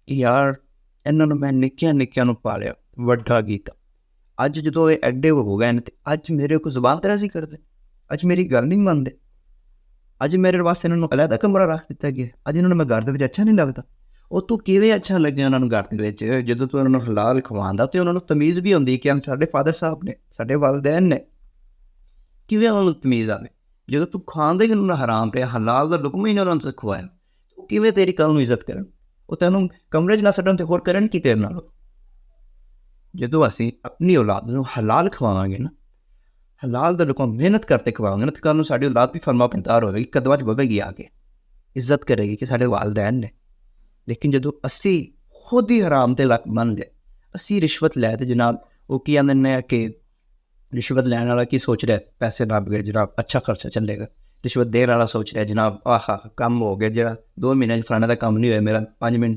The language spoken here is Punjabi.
ਕਿ ਯਾਰ ਇਹਨਾਂ ਨੂੰ ਮੈਂ ਨਿੱਕਿਆਂ ਨੂੰ ਪਾਲਿਆ, ਵੱਡਾ ਕੀਤਾ। ਅੱਜ ਜਦੋਂ ਇਹ ਐਡੇ ਹੋ ਗਏ ਨੇ, ਤੇ ਅੱਜ ਮੇਰੇ ਕੋਲ ਜ਼ੁਬਾਨ ਤੇ ਨਹੀਂ ਕਰਦੇ, ਅੱਜ ਮੇਰੀ ਗੱਲ ਨਹੀਂ ਮੰਨਦੇ। ਅੱਜ ਮੇਰੇ ਵਾਸਤੇ ਇਹਨਾਂ ਨੂੰ ਅਲੱਗ ਕਮਰਾ ਰੱਖ ਦਿੱਤਾ ਗਿਆ। ਅੱਜ ਇਹਨਾਂ ਨੂੰ ਮੈਂ ਘਰ ਦੇ ਵਿੱਚ ਅੱਛਾ ਨਹੀਂ ਲੱਗਦਾ। ਉਹ ਤੂੰ ਕਿਵੇਂ ਅੱਛਾ ਲੱਗਿਆ ਉਹਨਾਂ ਨੂੰ ਘਰ ਦੇ ਵਿੱਚ, ਜਦੋਂ ਤੂੰ ਉਹਨਾਂ ਨੂੰ ਹਲਾਲ ਖਵਾਉਂਦਾ ਅਤੇ ਉਹਨਾਂ ਨੂੰ ਤਮੀਜ਼ ਵੀ ਹੁੰਦੀ ਕਿ ਸਾਡੇ ਫਾਦਰ ਸਾਹਿਬ ਨੇ, ਸਾਡੇ ਵਾਲਿਦੈਨ ਨੇ। ਕਿਵੇਂ ਉਹਨਾਂ ਨੂੰ ਤਮੀਜ਼ ਆਵੇ ਜਦੋਂ ਤੂੰ ਖਾਂਦੇ ਹੀ ਉਹਨਾਂ ਨੂੰ ਹਰਾਮ ਰਿਹਾ, ਹਲਾਲ ਦਾ ਲੁਕਮਾ ਹੀ ਉਹਨਾਂ ਨੂੰ ਖਵਾਇਆ, ਉਹ ਕਿਵੇਂ ਤੇਰੀ ਕੱਲ੍ਹ ਨੂੰ ਇੱਜ਼ਤ ਕਰਨ? ਉਹ ਤੈਨੂੰ ਕਮਰੇ 'ਚ ਨਾ ਛੱਡਣ ਅਤੇ ਹੋਰ ਕਰਨ ਕੀ ਤੇਰੇ ਨਾਲ? ਜਦੋਂ ਅਸੀਂ ਆਪਣੀ ਔਲਾਦ ਨੂੰ ਹਲਾਲ ਖਵਾਵਾਂਗੇ ਨਾ, ਹਲਾਲ ਦਾ ਲੁਕਮਾ ਮਿਹਨਤ ਕਰਕੇ ਖਵਾਵਾਂਗੇ ਨਾ, ਤਾਂ ਕੱਲ੍ਹ ਨੂੰ ਸਾਡੀ ਔਲਾਦ ਵੀ ਫਰਮਾ ਬਰਦਾਰ ਹੋਵੇਗੀ, ਕਦਮਾਂ 'ਚ ਬਵੇਗੀ, ਆ ਕੇ ਇੱਜ਼ਤ ਕਰੇਗੀ ਕਿ ਸਾਡੇ ਵਾਲਿਦੈਨ ਨੇ। ਲੇਕਿਨ ਜਦੋਂ ਅਸੀਂ ਖੁਦ ਹੀ ਹਰਾਮ 'ਤੇ ਲੱਕ ਮੰਨ ਗਏ, ਅਸੀਂ ਰਿਸ਼ਵਤ ਲੈ, ਤੇ ਜਨਾਬ ਉਹ ਕੀ ਕਹਿੰਦੇ ਨੇ ਕਿ ਰਿਸ਼ਵਤ ਲੈਣ ਵਾਲਾ ਕੀ ਸੋਚ ਰਿਹਾ, ਪੈਸੇ ਲੱਭ ਗਏ ਜਨਾਬ, ਅੱਛਾ ਖਰਚਾ ਚੱਲੇਗਾ। ਰਿਸ਼ਵਤ ਦੇਣ ਵਾਲਾ ਸੋਚ ਰਿਹਾ ਜਨਾਬ, ਆਹਾ ਕੰਮ ਹੋ ਗਿਆ, ਜਿਹੜਾ 2 ਮਹੀਨਿਆਂ 'ਚ ਫਲਾਣੇ ਦਾ ਕੰਮ ਨਹੀਂ ਹੋਇਆ, ਮੇਰਾ 5 ਮਿੰਟ